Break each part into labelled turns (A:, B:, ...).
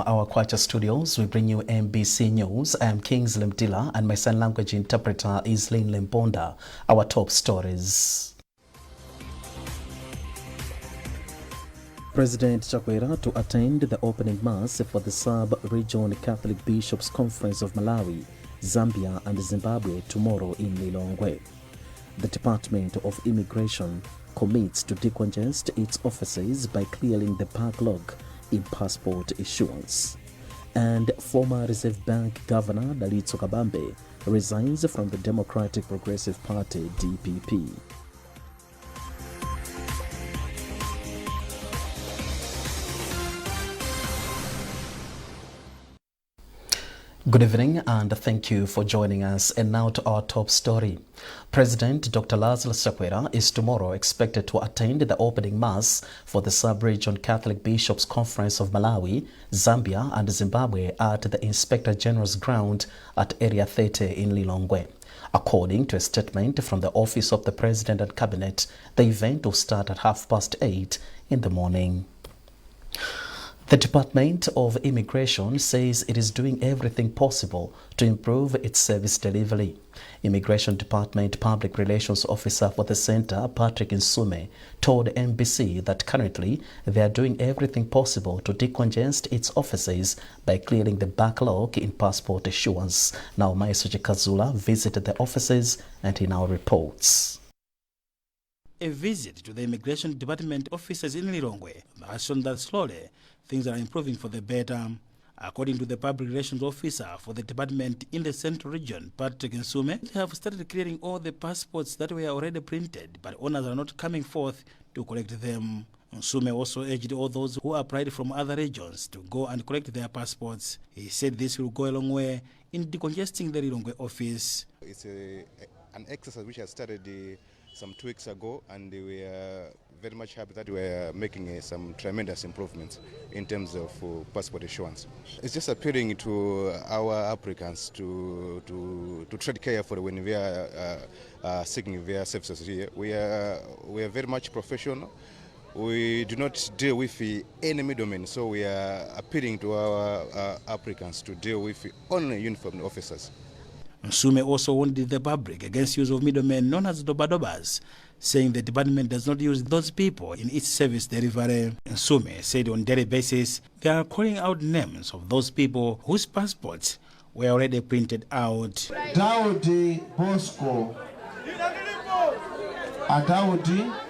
A: Our Kwacha studios, we bring you MBC News. I am Kingsley Mtila and my sign language interpreter is Lynn Lemponda. Our top stories. President Chakwera to attend the opening mass for the Sub-Region Catholic Bishops' Conference of Malawi, Zambia and Zimbabwe tomorrow in Lilongwe. The Department of Immigration commits to decongest its offices by clearing the backlog in passport issuance. And former Reserve Bank Governor Dalitso Kabambe resigns from the Democratic Progressive Party DPP. Good evening and thank you for joining us. And now to our top story. President Dr. Lazarus Chakwera is tomorrow expected to attend the opening mass for the Sub-Region Catholic Bishops' Conference of Malawi, Zambia and Zimbabwe at the Inspector General's ground at Area 30 in Lilongwe. According to a statement from the Office of the President and Cabinet, the event will start at 8:30 in the morning. The Department of Immigration says it is doing everything possible to improve its service delivery. Immigration Department Public Relations Officer for the Center, Patrick Nsume, told NBC that currently they are doing everything possible to decongest its offices by clearing the backlog in passport issuance. Now, Maisoji Kazula visited the offices and he now reports.
B: A visit to the Immigration Department offices in Lilongwe has shown that slowly things are improving for the better. According to the Public Relations Officer for the department in the Central Region, Patrick Nsume, they have started clearing all the passports that were already printed, but owners are not coming forth to collect them. Nsume also urged all those who applied from other regions to go and collect their passports. He said this will go a long way in decongesting the Lilongwe office.
C: It's an exercise which has started some 2 weeks ago, and we are very much happy that we are making some tremendous improvements in terms of passport issuance. It's just appealing to our applicants to tread carefully when we are seeking their services here. We are very much professional. We do not deal with any middlemen, so we are appealing to our applicants to deal with only uniformed officers.
B: Nsume also warned the public against use of middlemen known as dobadobas, saying the department does not use those people in its service delivery. Nsume said on a daily basis they are calling out names of those people whose passports were already printed out.
D: Daudi Bosco. Daudi.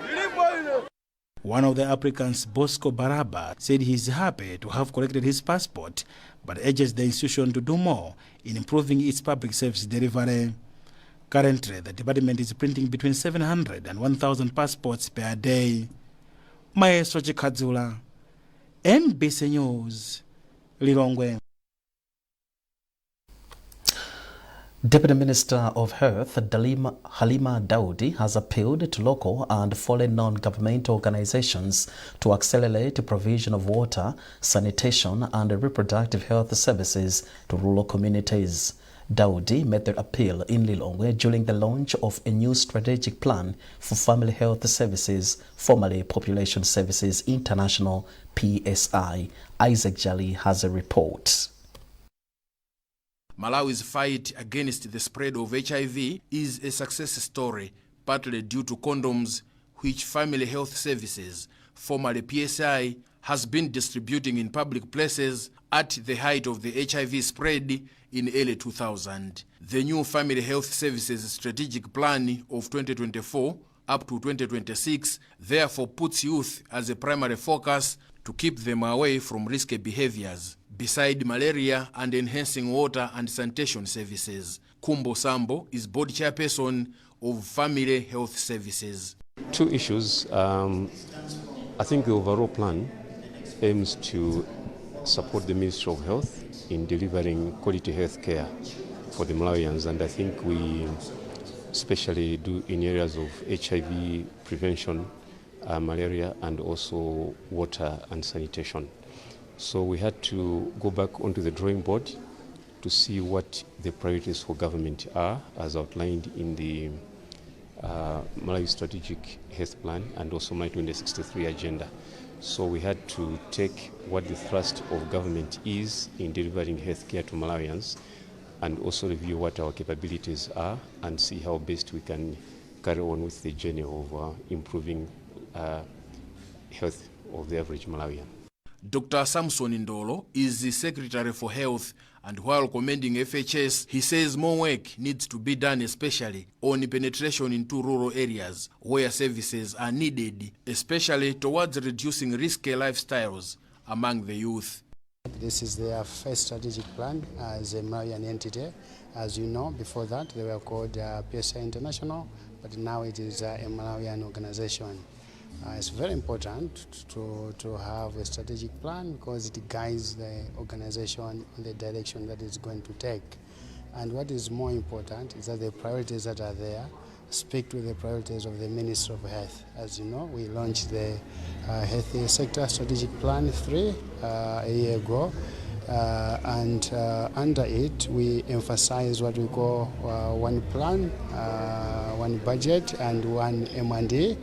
B: One of the applicants, Bosco Baraba, said he is happy to have collected his passport, but urges the institution to do more in improving its public service delivery. Currently, the department is printing between 700 and 1,000 passports per day. Maestro Chikadzula, MBC News, Lilongwe.
A: Deputy Minister of Health Halima Daudi has appealed to local and foreign non-governmental organizations to accelerate the provision of water, sanitation and reproductive health services to rural communities. Daudi made the appeal in Lilongwe during the launch of a new strategic plan for family health services, formerly Population Services International (PSI). Isaac Jali has a report.
E: Malawi's fight against the spread of HIV is a success story, partly due to condoms, which Family Health Services, formerly PSI, has been distributing in public places at the height of the HIV spread in early 2000. The new Family Health Services Strategic Plan of 2024 up to 2026 therefore puts youth as a primary focus to keep them away from risky behaviors, beside malaria and enhancing water and sanitation services. Kumbo Sambo is board chairperson of Family Health Services.
F: Two issues. I think the overall plan aims to support the Ministry of Health in delivering quality health care for the Malawians, and I think we especially do in areas of HIV prevention, malaria, and also water and sanitation. So we had to go back onto the drawing board to see what the priorities for government are, as outlined in the Malawi Strategic Health Plan and also Malawi 2063 agenda. So we had to take what the thrust of government is in delivering healthcare to Malawians and also review what our capabilities are and see how best we can carry on with the journey of improving health of the average Malawian.
E: Dr. Samson Ndolo is the Secretary for Health, and while commending FHS, he says more work needs to be done, especially on penetration into rural areas where services are needed, especially towards reducing risky lifestyles among the youth.
G: This is their first strategic plan as a Malawian entity. As you know, before that they were called PSI International, but now it is a Malawian organization. It's very important to have a strategic plan because it guides the organization in the direction that it's going to take. And what is more important is that the priorities that are there speak to the priorities of the Ministry of Health. As you know, we launched the Health Sector Strategic Plan 3 a year ago. And under it, we emphasize what we call one plan, one budget, and one M&A.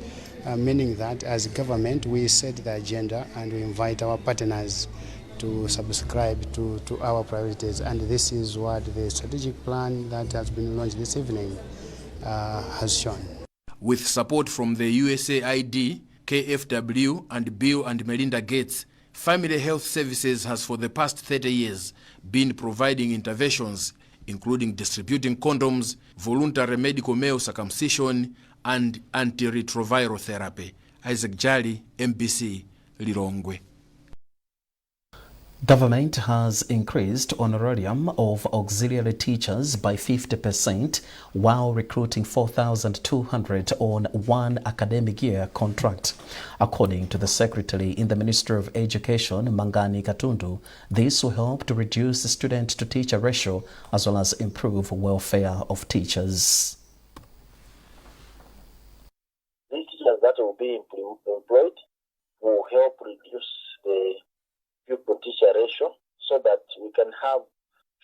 G: Meaning that as government we set the agenda and we invite our partners to subscribe to our priorities, and this is what the strategic plan that has been launched this evening has shown.
E: With support from the USAID, KFW and Bill and Melinda Gates, Family Health Services has for the past 30 years been providing interventions including distributing condoms, voluntary medical male circumcision, and antiretroviral therapy. Isaac Jali, MBC, Lilongwe.
A: Government has increased honorarium of auxiliary teachers by 50% while recruiting 4,200 on one academic year contract. According to the Secretary in the Ministry of Education, Mangani Katundu, this will help to reduce the student-to-teacher ratio as well as improve welfare of teachers.
H: These teachers that will be employed will help reduce the pupil-teacher ratio so that we can have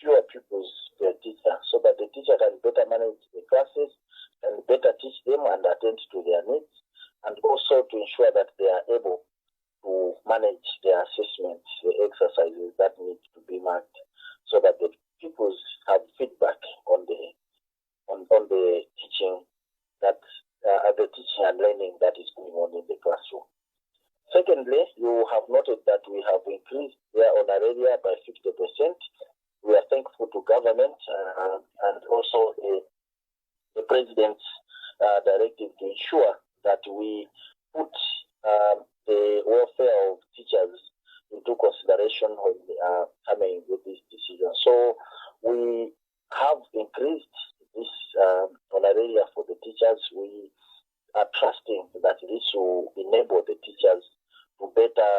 H: fewer pupils per teacher, so that the teacher can better manage the classes and better teach them and attend to their needs, and also to ensure that they are able to manage their assessments, the exercises that need to be marked, so that the pupils have feedback on the teaching that the teaching and learning that is going on in the classroom. Secondly, you have noted that we have increased their honoraria by 50%. We are thankful to government and also the President's directive to ensure that we put the welfare of teachers into consideration when they are coming with this decision. So we have increased this honoraria for the teachers. We are trusting that this will enable the teachers to better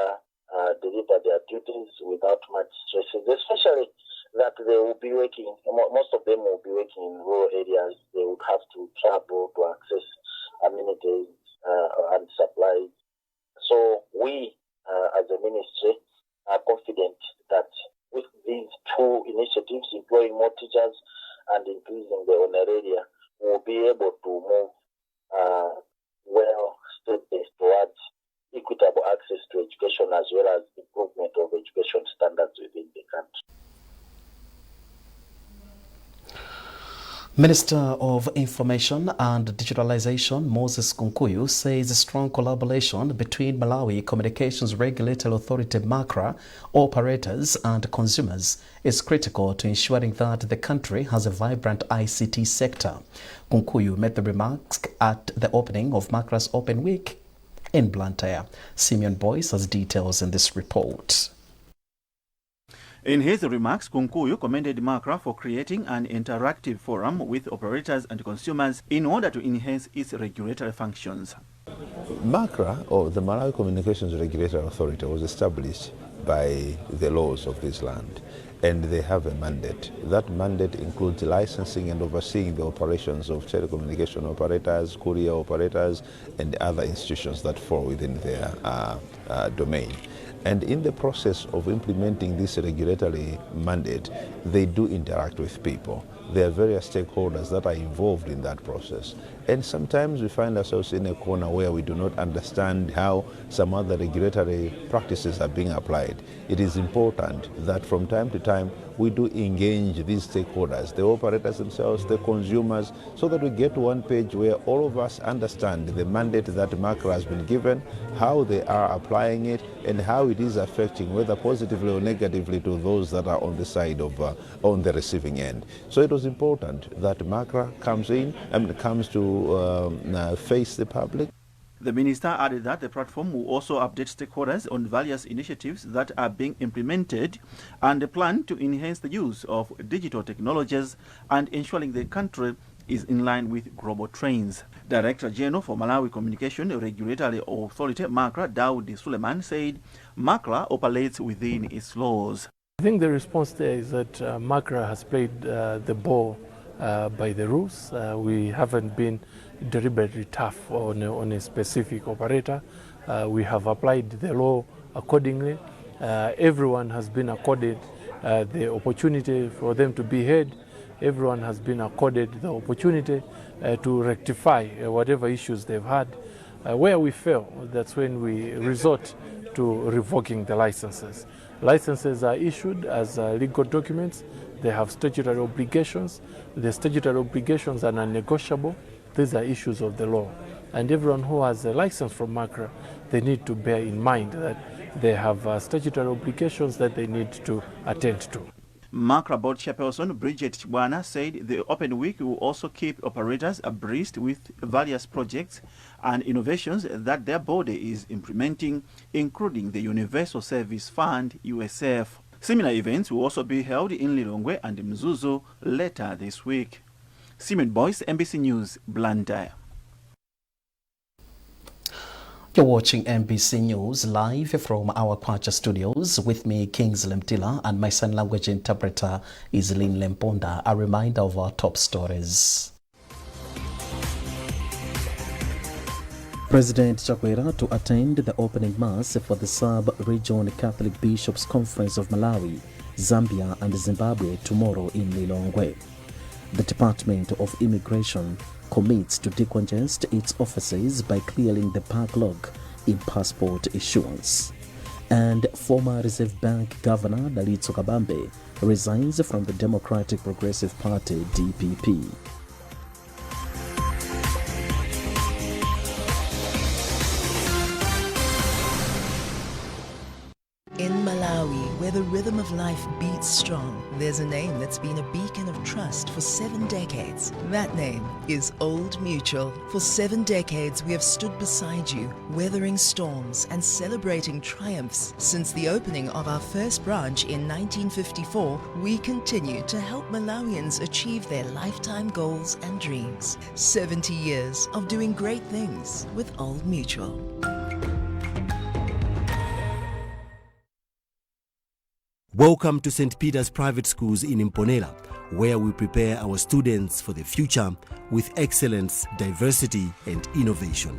H: deliver their duties without much stresses, especially that they will be working, most of them will be working in rural areas. They would have to travel to access amenities and supplies. So we, as a ministry, are confident that with these two initiatives, employing more teachers and increasing the honoraria, we will be able to move well state-based towards equitable access to education as well as improvement of education standards within the country.
A: Minister of Information and Digitalization Moses Kunkuyu says strong collaboration between Malawi Communications Regulatory Authority MACRA, operators and consumers is critical to ensuring that the country has a vibrant ICT sector. Kunkuyu made the remarks at the opening of MACRA's Open Week in Blantyre. Simeon Boyce has details in this report.
I: In his remarks, Kunkuyu commended MACRA for creating an interactive forum with operators and consumers in order to enhance its regulatory functions.
J: MACRA, or the Malawi Communications Regulatory Authority, was established by the laws of this land, and they have a mandate. That mandate includes licensing and overseeing the operations of telecommunication operators, courier operators, and other institutions that fall within their domain. And in the process of implementing this regulatory mandate, they do interact with people. There are various stakeholders that are involved in that process. And sometimes we find ourselves in a corner where we do not understand how some other regulatory practices are being applied. It is important that from time to time we do engage these stakeholders, the operators themselves, the consumers, so that we get to one page where all of us understand the mandate that MACRA has been given, how they are applying it, and how it is affecting, whether positively or negatively, to those that are on the side of, on the receiving end. So it was important that MACRA comes in and comes to face the public.
I: The minister added that the platform will also update stakeholders on various initiatives that are being implemented and the plan to enhance the use of digital technologies and ensuring the country is in line with global trends. Director General for Malawi Communication Regulatory Authority, MACRA, Daudi Suleiman, said MACRA operates within its laws.
K: I think the response there is that MACRA has played the ball by the rules. We haven't been deliberately tough on a specific operator. We have applied the law accordingly. Everyone has been accorded the opportunity for them to be heard. Everyone has been accorded the opportunity to rectify whatever issues they've had. Where we fail, that's when we resort to revoking the licenses. Licenses are issued as legal documents. They have statutory obligations. The statutory obligations are non-negotiable. These are issues of the law. And everyone who has a license from MACRA, they need to bear in mind that they have statutory obligations that they need to attend to.
I: MACRA board chairperson Bridget Chibwana said the Open Week will also keep operators abreast with various projects and innovations that their body is implementing, including the Universal Service Fund, USF. Similar events will also be held in Lilongwe and Mzuzu later this week. Simon Boyce, NBC News, Blantyre.
A: You're watching NBC News live from our Kwacha studios. With me, Kingsley Mtila, and my sign language interpreter is Lynn Lemponda. A reminder of our top stories. President Chakwera to attend the opening mass for the Sub-Region Catholic Bishops' Conference of Malawi, Zambia and Zimbabwe tomorrow in Lilongwe. The Department of Immigration commits to decongest its offices by clearing the backlog in passport issuance. And former Reserve Bank Governor Dalitso Kabambe resigns from the Democratic Progressive Party, DPP.
L: In Malawi, where the rhythm of life beats strong, there's a name that's been a beacon of trust for 7 decades. That name is Old Mutual. For 7 decades, we have stood beside you, weathering storms and celebrating triumphs. Since the opening of our first branch in 1954, we continue to help Malawians achieve their lifetime goals and dreams. 70 years of doing great things with Old Mutual.
M: Welcome to St. Peter's Private Schools in Imponela, where we prepare our students for the future with excellence, diversity and innovation.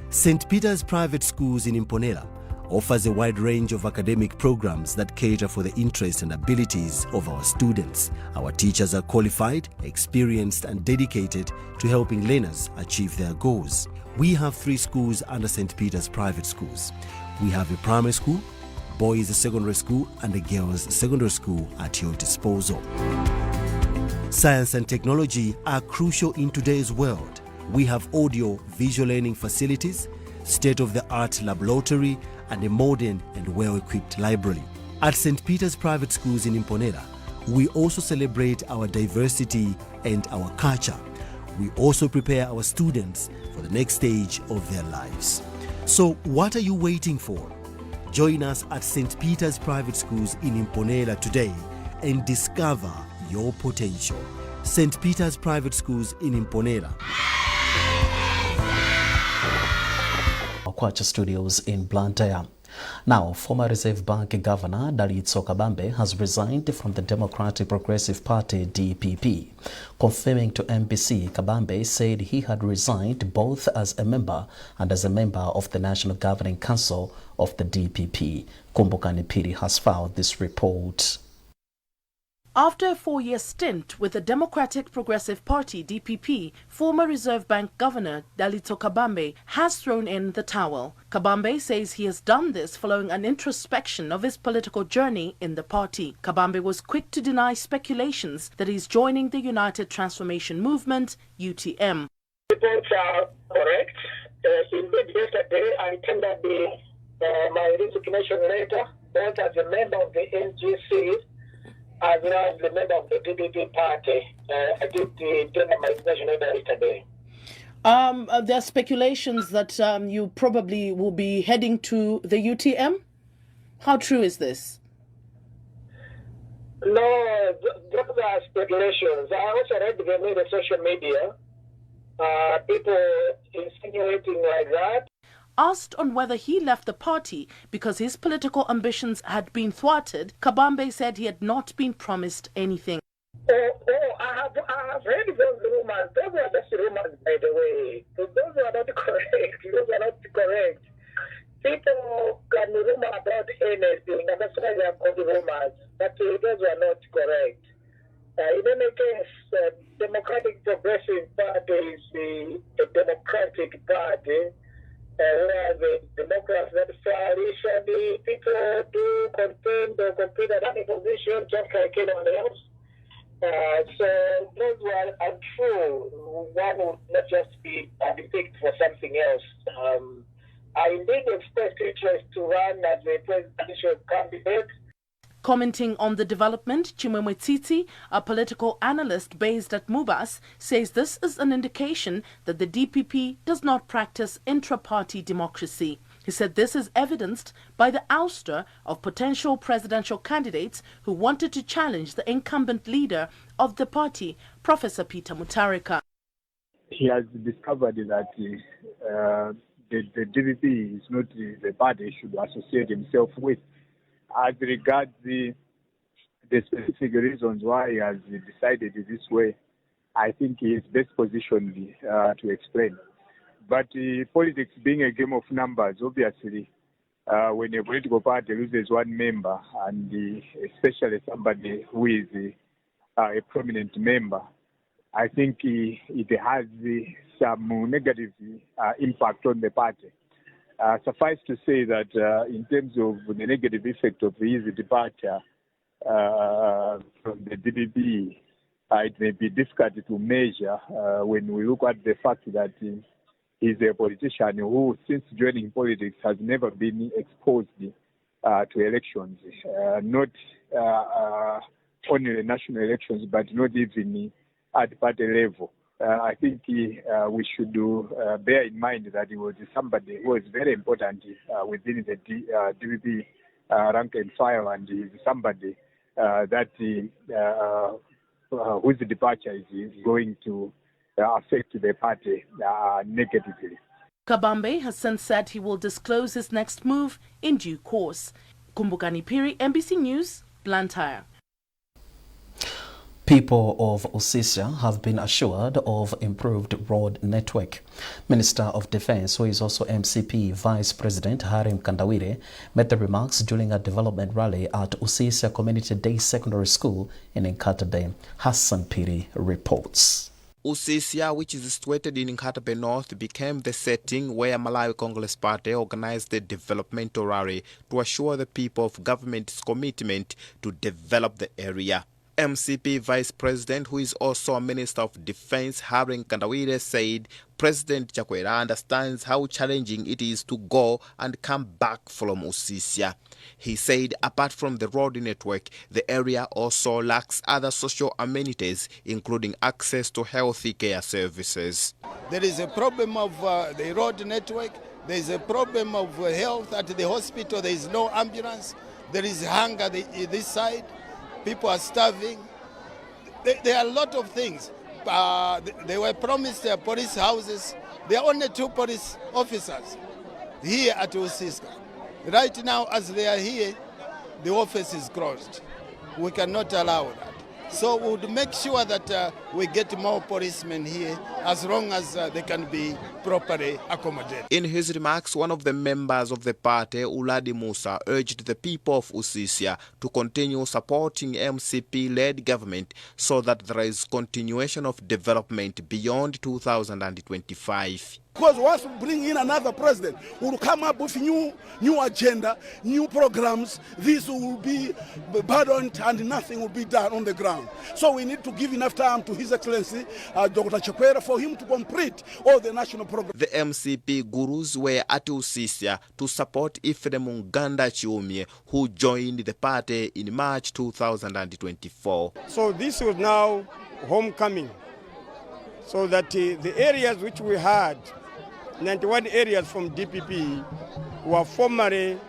M: St. Peter's Private Schools in Imponela offers a wide range of academic programs that cater for the interests and abilities of our students. Our teachers are qualified, experienced and dedicated to helping learners achieve their goals. We have 3 schools under St. Peter's Private Schools. We have a primary school, boys secondary school and a girls secondary school at your disposal. Science and technology are crucial in today's world. We have audio visual learning facilities, state-of-the-art laboratory and a modern and well-equipped library. At St. Peter's Private Schools in Imponela, we also celebrate our diversity and our culture. We also prepare our students for the next stage of their lives. So what are you waiting for? Join us at St. Peter's Private Schools in Imponela today and discover your potential. St. Peter's Private Schools in Imponela.
A: Kwacha Studios in Blantyre. Now, former Reserve Bank Governor Dalitso Kabambe has resigned from the Democratic Progressive Party, DPP. Confirming to NBC, Kabambe said he had resigned both as a member and as a member of the National Governing Council of the DPP. Kumbukani Piri has filed this report.
N: After a 4-year stint with the Democratic Progressive Party, DPP, former Reserve Bank Governor Dalito Kabambe has thrown in the towel. Kabambe says he has done this following an introspection of his political journey in the party. Kabambe was quick to deny speculations that he's joining the United Transformation Movement, UTM.
O: Reports are correct. Indeed, yesterday I tendered my resignation letter, both as a member of the NGC as well as the member of the DPP party. I did tender my resignation letter yesterday.
N: There are speculations that you probably will be heading to the UTM. How true is this?
O: No, those are speculations. I also read them in the social media. People insinuating like that.
N: Asked on whether he left the party because his political ambitions had been thwarted, Kabambe said he had not been promised anything.
O: I have heard those rumors. Those are just rumors, by the way. Those are not correct. Those are not correct. People can rumor about anything, and that's why they are called rumors. But those are not correct. In any case, Democratic Progressive Party is a democratic party. Where the Democrats that flourish and the people do contend or compete at any position just like anyone else. So those were untrue. One would not just be picked for something else. I indeed expressed interest to run as a presidential candidate.
N: Commenting on the development, Chimwemwe Tsitsi, a political analyst based at Mubas, says this is an indication that the DPP does not practice intra-party democracy. He said this is evidenced by the ouster of potential presidential candidates who wanted to challenge the incumbent leader of the party, Professor Peter Mutharika.
P: He has discovered that the DPP is not the party he should associate himself with. As regards the specific reasons why he has decided this way, I think he is best positioned to explain. But politics being a game of numbers, obviously, when a political party loses one member, and especially somebody who is a prominent member, I think it has some negative impact on the party. Suffice to say that in terms of the negative effect of his departure from the DPP, it may be difficult to measure when we look at the fact that he's a politician who, since joining politics, has never been exposed to elections, not only the national elections, but not even at party level. I think we should bear in mind that he was somebody who was very important within the DPP rank and file, and he is somebody that whose departure is going to affect the party negatively.
N: Kabambe has since said he will disclose his next move in due course. Kumbukani Piri, NBC News, Blantyre.
A: People of Usisia have been assured of improved road network. Minister of Defense, who is also MCP Vice President Harim Kandawire, made the remarks during a development rally at Usisia Community Day Secondary School in Nkatabe. Hassan Piri reports.
Q: Usisia, which is situated in Nkatabe North, became the setting where Malawi Congress Party organized the developmental rally to assure the people of government's commitment to develop the area. MCP Vice President, who is also a Minister of Defense, Harim Kandawire, said President Chakwera understands how challenging it is to go and come back from Usisia. He said apart from the road network, the area also lacks other social amenities, including access to healthy care services.
R: There is a problem of the road network. There is a problem of health at the hospital. There is no ambulance. There is hunger this side. People are starving. There are a lot of things. They were promised police houses. There are only 2 police officers here at Usisia. Right now, as they are here, the office is closed. We cannot allow that. So we would make sure that we get more policemen here as long as they can be properly accommodated.
Q: In his remarks, one of the members of the party, Uladi Musa, urged the people of Usisia to continue supporting MCP-led government so that there is continuation of development beyond 2025.
S: Because once we bring in another president, we'll come up with new agenda, new programs. This will be burdened and nothing will be done on the ground. So we need to give enough time to His Excellency, Dr. Chakwera, for him to complete all the national programs.
Q: The MCP gurus were at Usisia to support Ephraim Nganda Chiumye, who joined the party in March 2024.
T: So this was now homecoming, so that the areas which we had, 91 areas from DPP, were formerly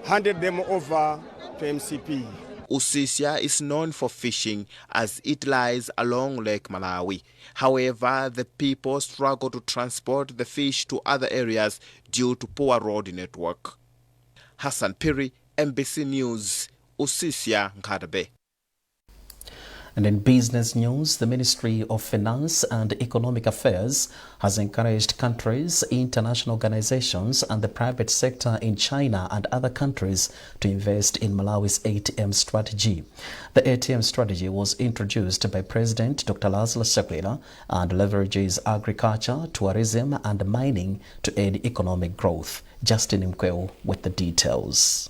T: handed them over to MCP.
Q: Usisia is known for fishing as it lies along Lake Malawi. However, the people struggle to transport the fish to other areas due to poor road network. Hassan Piri, MBC News, Usisia, Nkadabe.
A: And in business news, the Ministry of Finance and Economic Affairs has encouraged countries, international organizations, and the private sector in China and other countries to invest in Malawi's ATM strategy. The ATM strategy was introduced by President Dr. Lazarus Chakwera and leverages agriculture, tourism, and mining to aid economic growth. Justin Mkweo with the details.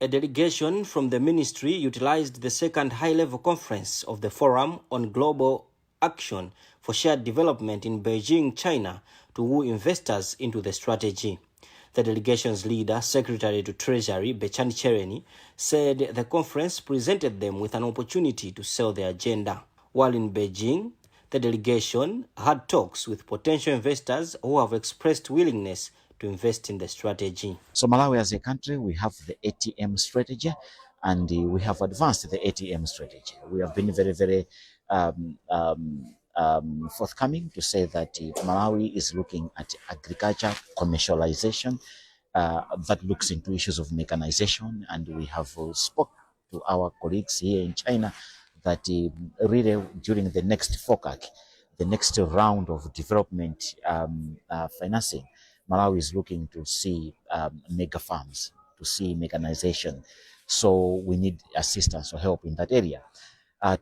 U: A delegation from the ministry utilized the second high-level conference of the Forum on Global Action for Shared Development in Beijing, China, to woo investors into the strategy. The delegation's leader, Secretary to Treasury, Bechani Chereni, said the conference presented them with an opportunity to sell their agenda. While in Beijing, the delegation had talks with potential investors who have expressed willingness to invest in the strategy.
V: So Malawi as a country, we have the ATM strategy, and we have advanced the ATM strategy. We have been very, very forthcoming to say that Malawi is looking at agriculture commercialization that looks into issues of mechanization, and we have spoke to our colleagues here in China that really during the next FOCAC, the next round of development financing, Malawi is looking to see mega farms, to see mechanization. So we need assistance or help in that area.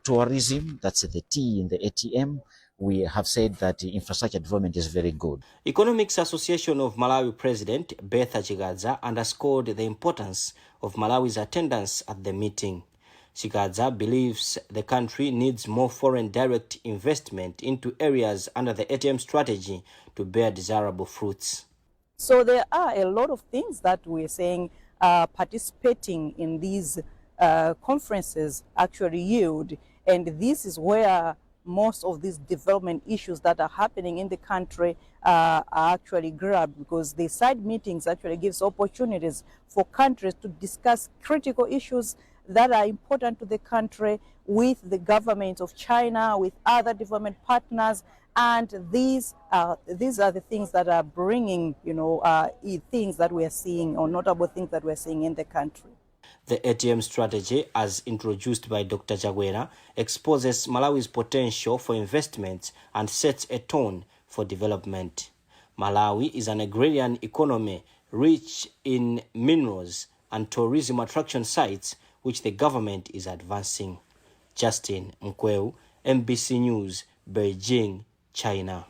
V: Tourism, that's the T in the ATM. We have said that infrastructure development is very good.
U: Economics Association of Malawi President Betha Chigadza underscored the importance of Malawi's attendance at the meeting. Chigadza believes the country needs more foreign direct investment into areas under the ATM strategy to bear desirable fruits.
W: So there are a lot of things that we're saying participating in these conferences actually yield, and this is where most of these development issues that are happening in the country are actually grabbed, because the side meetings actually gives opportunities for countries to discuss critical issues that are important to the country with the government of China, with other development partners. And these are the things that are bringing, things that we are seeing, or notable things that we're seeing in the country.
U: The ATM strategy, as introduced by Dr. Chakwera, exposes Malawi's potential for investment and sets a tone for development. Malawi is an agrarian economy rich in minerals and tourism attraction sites, which the government is advancing. Justin Mkweu, MBC News, Beijing, China.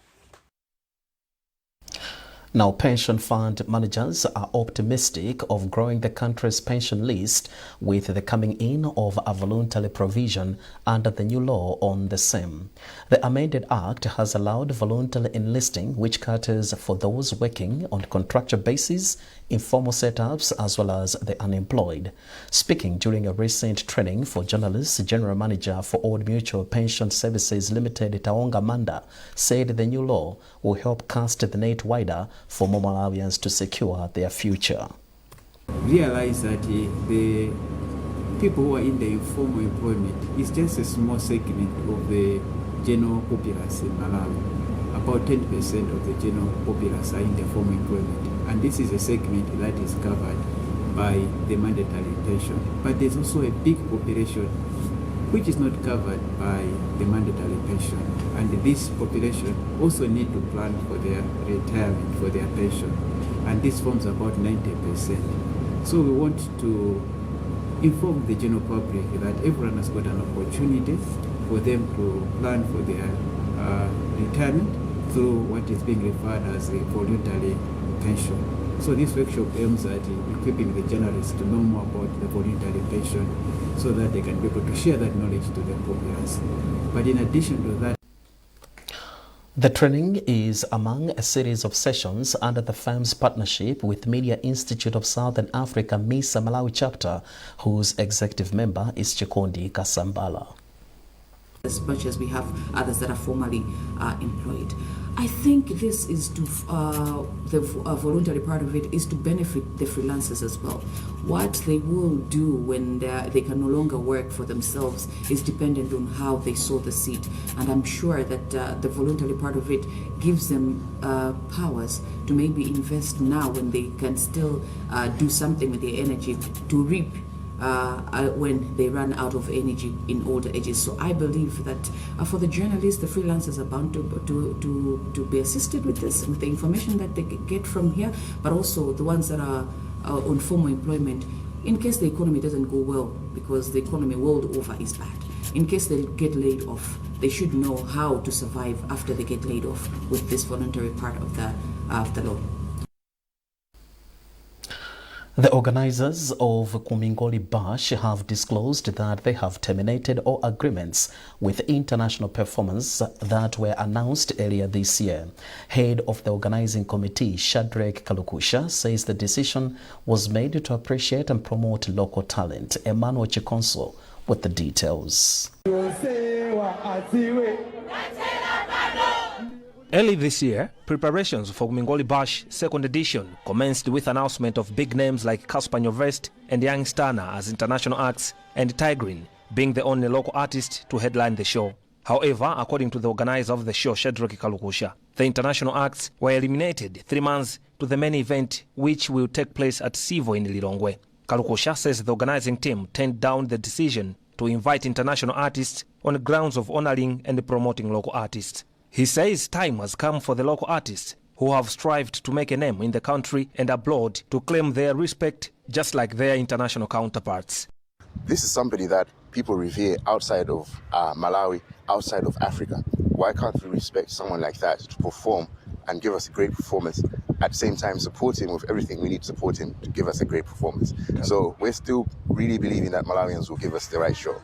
A: Now, pension fund managers are optimistic of growing the country's pension list with the coming in of a voluntary provision under the new law on the same. The amended act has allowed voluntary enlisting, which caters for those working on contractual basis, informal setups, as well as the unemployed. Speaking during a recent training for journalists, General Manager for Old Mutual Pension Services Limited, Taonga Manda, said the new law will help cast the net wider for more Malawians to secure their future.
X: Realize that the people who are in the informal employment is just a small segment of the general populace in Malawi. About 10% of the general populace are in the formal employment, and this is a segment that is covered by the mandatory pension. But there's also a big population which is not covered by the mandatory pension. And this population also need to plan for their retirement, for their pension. And this forms about 90%. So we want to inform the general public that everyone has got an opportunity for them to plan for their retirement through what is being referred as a voluntary pension. So this workshop aims at equipping the journalists to know more about the voluntary pension so that they can be able to share that knowledge to the populace. But in addition to that,
A: the training is among a series of sessions under the firm's partnership with Media Institute of Southern Africa MISA Malawi chapter, whose executive member is Chikondi Kasambala.
B: As much as we have others that are formally employed. I think this is to, the voluntary part of it is to benefit the freelancers as well. What they will do when they can no longer work for themselves is dependent on how they sow the seed. And I'm sure that the voluntary part of it gives them powers to maybe invest now when they can still do something with their energy to reap when they run out of energy in older ages. So I believe that for the journalists, the freelancers are bound to be assisted with this, with the information that they get from here, but also the ones that are on formal employment, in case the economy doesn't go well, because the economy world over is bad. In case they get laid off, they should know how to survive after they get laid off with this voluntary part of the law.
A: The organizers of Kumingoli Bash have disclosed that they have terminated all agreements with international performers that were announced earlier this year. Head of the organizing committee, Shadrach Kalukusha, says the decision was made to appreciate and promote local talent. Emmanuel Chikonso with the details.
C: Early this year, preparations for Kumingoli Bash second edition commenced with announcement of big names like Casper Nyovest and Young Stana as international acts, and Tigrin being the only local artist to headline the show. However, according to the organizer of the show, Shadrach Kalukusha, the international acts were eliminated 3 months to the main event, which will take place at Sivo in Lilongwe. Kalukusha says the organizing team turned down the decision to invite international artists on grounds of honoring and promoting local artists. He says time has come for the local artists who have strived to make a name in the country and abroad to claim their respect just like their international counterparts.
D: This is somebody that people revere outside of Malawi, outside of Africa. Why can't we respect someone like that to perform and give us a great performance, at the same time support him with everything we need to support him to give us a great performance? So we're still really believing that Malawians will give us the right show.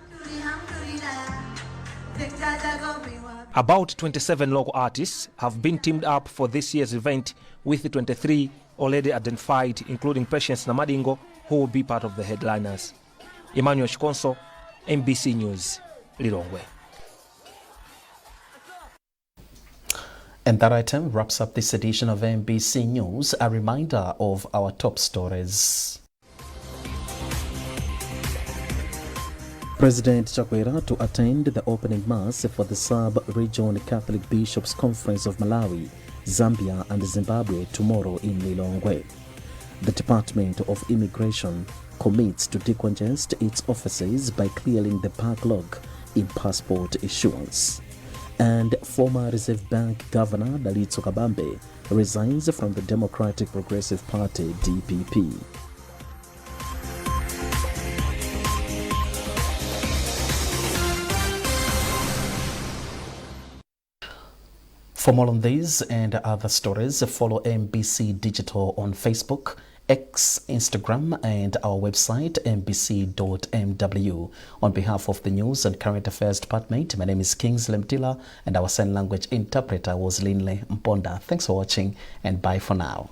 C: About 27 local artists have been teamed up for this year's event, with 23 already identified, including Patience Namadingo, who will be part of the headliners. Emmanuel Chikonso, MBC News, Lilongwe.
A: And that item wraps up this edition of MBC News. A reminder of our top stories. President Chakwera to attend the opening mass for the Sub-Region Catholic Bishops' Conference of Malawi, Zambia and Zimbabwe tomorrow in Lilongwe. The Department of Immigration commits to decongest its offices by clearing the backlog in passport issuance. And former Reserve Bank Governor Dalitso Kabambe resigns from the Democratic Progressive Party, DPP. For more on these and other stories, follow MBC Digital on Facebook, X, Instagram, and our website, mbc.mw. On behalf of the News and Current Affairs Department, my name is Kingsley Mtila, and our sign language interpreter was Linley Mponda. Thanks for watching, and bye for now.